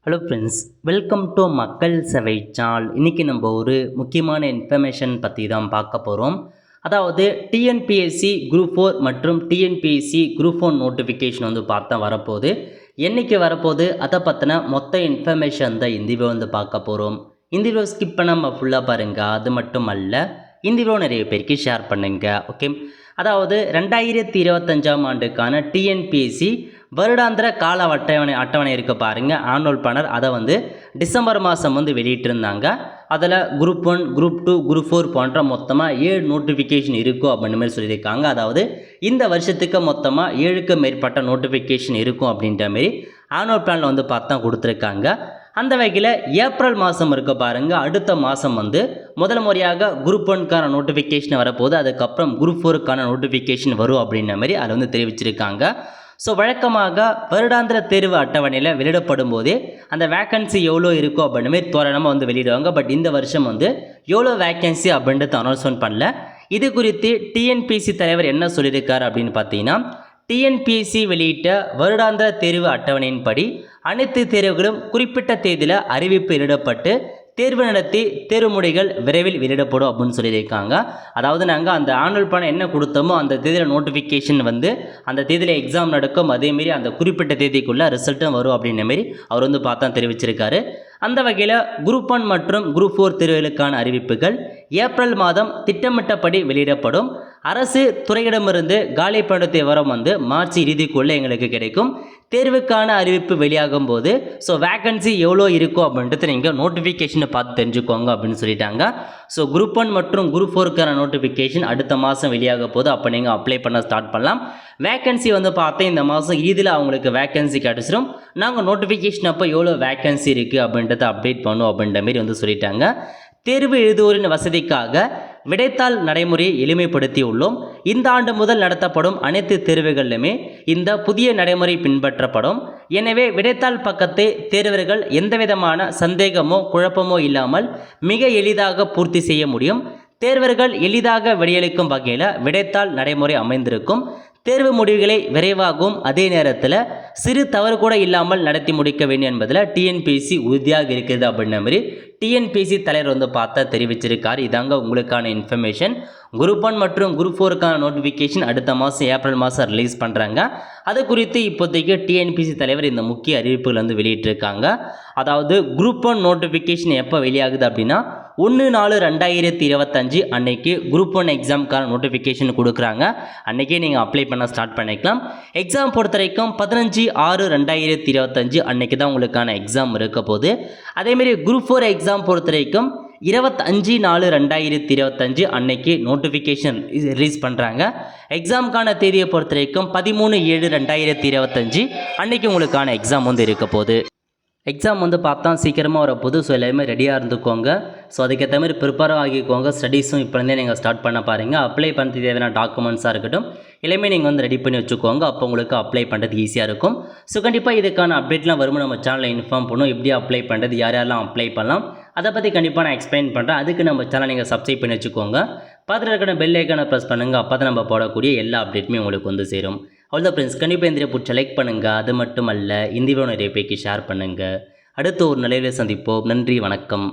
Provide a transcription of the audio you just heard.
Hello friends, welcome to மக்கள் சேவை channel. இன்றைக்கி நம்ம ஒரு முக்கியமான இன்ஃபர்மேஷன் பற்றி தான் பார்க்க போகிறோம். அதாவது டிஎன்பிஎஸ்சி குரூப் 4 மற்றும் டிஎன்பிஎஸ்சி குரூப் 1 நோட்டிஃபிகேஷன் பார்த்தா வரப்போகுது. என்றைக்கு வரப்போகுது அதை பற்றின மொத்த இன்ஃபர்மேஷன் தான் இந்த வீடியோ பார்க்க போகிறோம். இந்த வீடியோ ஸ்கிப் பண்ணாமல் ஃபுல்லாக பாருங்கள். அது மட்டும் அல்ல, இந்த வீடியோ நிறைய பேருக்கு ஷேர் பண்ணுங்கள். ஓகே, அதாவது 2025ஆம் ஆண்டுக்கான டிஎன்பிஎஸ்சி வருடாந்திர கால அட்டவணை இருக்க பாருங்கள், ஆனுவல் பிளானர். அதை டிசம்பர் மாதம் வெளியிட்டிருந்தாங்க. அதில் குரூப் 1, குரூப் 2, குரூப் 4 போன்ற மொத்தமாக 7 நோட்டிஃபிகேஷன் இருக்கும் அப்படின்ற மாதிரி சொல்லியிருக்காங்க. அதாவது இந்த வருஷத்துக்கு மொத்தமாக 7க்கு மேற்பட்ட நோட்டிஃபிகேஷன் இருக்கும் அப்படின்ற மாரி ஆனுவல் பிளானில் பார்த்தா கொடுத்துருக்காங்க. அந்த வகையில் ஏப்ரல் மாதம் இருக்க பாருங்கள், அடுத்த மாதம் முதல் முறையாக குரூப் 1க்கான நோட்டிஃபிகேஷன் வரப்போகுது. அதுக்கப்புறம் குரூப் 4க்கான நோட்டிஃபிகேஷன் வரும் அப்படின்ற மாதிரி அதில் தெரிவிச்சிருக்காங்க. ஸோ வழக்கமாக வருடாந்திர தேர்வு அட்டவணையில் வெளியிடப்படும் போதே அந்த வேக்கன்சி எவ்வளோ இருக்கோ அப்படின்னு மாதிரி தோரணமாக வெளியிடுவாங்க. பட் இந்த வருஷம் எவ்வளோ வேக்கன்சி அப்படின்றது அனௌன்ஸ்மெண்ட் பண்ணல. இது குறித்து டிஎன்பிஎஸ்சி தலைவர் என்ன சொல்லியிருக்காரு அப்படின்னு பார்த்தீங்கன்னா, டிஎன்பிஎஸ்சி வெளியிட்ட வருடாந்திர தேர்வு அட்டவணையின்படி அனைத்து தேர்வுகளும் குறிப்பிட்ட தேதியில் அறிவிப்பு வெளியிடப்பட்டு தேர்வு நடத்தி தேர்வு முடிகள் விரைவில் வெளியிடப்படும் அப்படின்னு சொல்லியிருக்காங்க. அதாவது நாங்கள் அந்த ஆனுவல் பிளான் என்ன கொடுத்தோமோ அந்த தேதியில் நோட்டிஃபிகேஷன் அந்த தேதியில் எக்ஸாம் நடக்கும், அதேமாரி அந்த குறிப்பிட்ட தேதிக்குள்ளே ரிசல்ட்டும் வரும் அப்படின்ற மாரி அவர் பார்த்தா தெரிவிச்சிருக்காரு. அந்த வகையில் குரூப் 1 மற்றும் குரூப் 4 தேர்வுகளுக்கான அறிவிப்புகள் ஏப்ரல் மாதம் திட்டமிட்டபடி வெளியிடப்படும். அரசு துறையிடமிருந்து காலி பணியிட விவரம் மார்ச் இறுதிக்குள்ளே எங்களுக்கு கிடைக்கும். தேர்வுக்கான அறிவிப்பு வெளியாகும் போது வேக்கன்சி எவ்வளோ இருக்கும் அப்படின்றது நீங்கள் நோட்டிஃபிகேஷனை பார்த்து தெரிஞ்சுக்கோங்க அப்படின்னு சொல்லிட்டாங்க. ஸோ குரூப் 1 மற்றும் குரூப் 4க்கான நோட்டிஃபிகேஷன் அடுத்த மாதம் வெளியாக போது, அப்போ நீங்கள் அப்ளை பண்ண ஸ்டார்ட் பண்ணலாம். வேக்கன்சி பார்த்தா இந்த மாதம் இறுதியில் அவங்களுக்கு வேக்கன்சி கிடச்சிடும். நாங்கள் நோட்டிஃபிகேஷன் அப்போ எவ்வளோ வேக்கன்சி இருக்குது அப்படின்றத அப்டேட் பண்ணும் அப்படின்ற மாரி சொல்லிட்டாங்க. தேர்வு எழுதுவோரின் வசதிக்காக விடைத்தாள் நடைமுறையை எளிமைப்படுத்தி உள்ளோம். இந்த ஆண்டு முதல் நடத்தப்படும் அனைத்து தேர்வுகளிலுமே இந்த புதிய நடைமுறை பின்பற்றப்படும். எனவே விடைத்தாள் பக்கத்தை தேர்வர்கள் எந்தவிதமான சந்தேகமோ குழப்பமோ இல்லாமல் மிக எளிதாக பூர்த்தி செய்ய முடியும். தேர்வர்கள் எளிதாக விடையளிக்கும் வகையில் விடைத்தாள் நடைமுறை அமைந்திருக்கும். தேர்வு முடிவுகளை விரைவாகவும் அதே நேரத்தில் சிறு தவறு கூட இல்லாமல் நடத்தி முடிக்க வேண்டும் என்பதில் டிஎன்பிஎஸ்சி உறுதியாக இருக்கிறது அப்படின்ற மாதிரி டிஎன்பிஎஸ்சி தலைவர் பார்த்தா தெரிவிச்சிருக்கார். இதாங்க உங்களுக்கான இன்ஃபர்மேஷன். குரூப் 1 மற்றும் குரூப் 4க்கான நோட்டிஃபிகேஷன் அடுத்த மாதம் ஏப்ரல் மாதம் ரிலீஸ் பண்ணுறாங்க. அது குறித்து இப்போதைக்கு டிஎன்பிஎஸ்சி தலைவர் இந்த முக்கிய அறிவிப்புகள் வெளியிட்டிருக்காங்க. அதாவது குரூப் 1 நோட்டிஃபிகேஷன் எப்போ வெளியாகுது அப்படின்னா 1/4/2025 அன்னைக்கு குரூப் 1 எக்ஸாமுக்கான நோட்டிஃபிகேஷன் கொடுக்குறாங்க. அன்றைக்கே நீங்கள் அப்ளை பண்ண ஸ்டார்ட் பண்ணிக்கலாம். எக்ஸாம் பொறுத்த வரைக்கும் 15/6/2025 அன்றைக்கி தான் உங்களுக்கான எக்ஸாம் இருக்க போது. அதேமாரி குரூப் 4 எக்ஸாம் பொறுத்த வரைக்கும் 25/4/2025 அன்னைக்கு நோட்டிஃபிகேஷன் ரிலீஸ் பண்ணுறாங்க. எக்ஸாமுக்கான தேதியை பொறுத்த வரைக்கும் 13/7/2025 அன்னைக்கு உங்களுக்கான எக்ஸாம் இருக்க போகுது. எக்ஸாம் பார்த்தா சீக்கிரமாக வரப்போகுது. ஸோ எல்லாமே ரெடியாக இருந்துக்கோங்க. ஸோ அதுக்கேற்ற மாதிரி ப்ரிப்பேர் ஆகிக்கோங்க. ஸ்டடீஸும் இப்போலேருந்தே நீங்கள் ஸ்டார்ட் பண்ண பாருங்கள். அப்ளை பண்ணுறது தேவையான டாக்குமெண்ட்ஸாக இருக்கட்டும் எல்லாமே நீங்கள் ரெடி பண்ணி வச்சுக்கோங்க. அப்போ உங்களுக்கு அப்ளை பண்ணுறது ஈஸியாக இருக்கும். ஸோ கண்டிப்பாக இதுக்கான அப்டேட்லாம் வரும், நம்ம சேனலில் இன்ஃபார்ம் பண்ணும். எப்படி அப்ளை பண்ணுறது, யார் யாரெல்லாம் அப்ளை பண்ணலாம், அதை பற்றி கண்டிப்பாக நான் எக்ஸ்பிளைன் பண்ணுறேன். அதுக்கு நம்ம சேனல் நீங்கள் சப்ஸ்கிரைப் பண்ணி வச்சுக்கோங்க. பார்த்துட்டு இருக்கிற பெல் ஐக்கானை ப்ரெஸ் பண்ணுங்கள். அப்போ தான் நம்ம போடக்கூடிய எல்லா அப்டேட்டுமே உங்களுக்கு சேரும். அவ்வளோதான் ஃப்ரெண்ட்ஸ், கண்டிப்பாக இந்த பிடிச்ச லைக் பண்ணுங்கள். அது மட்டும் அல்ல, இந்த வீடியோ நிறைய பேருக்கு ஷேர் பண்ணுங்கள். அடுத்து ஒரு நிலையில் சந்திப்போம். நன்றி, வணக்கம்.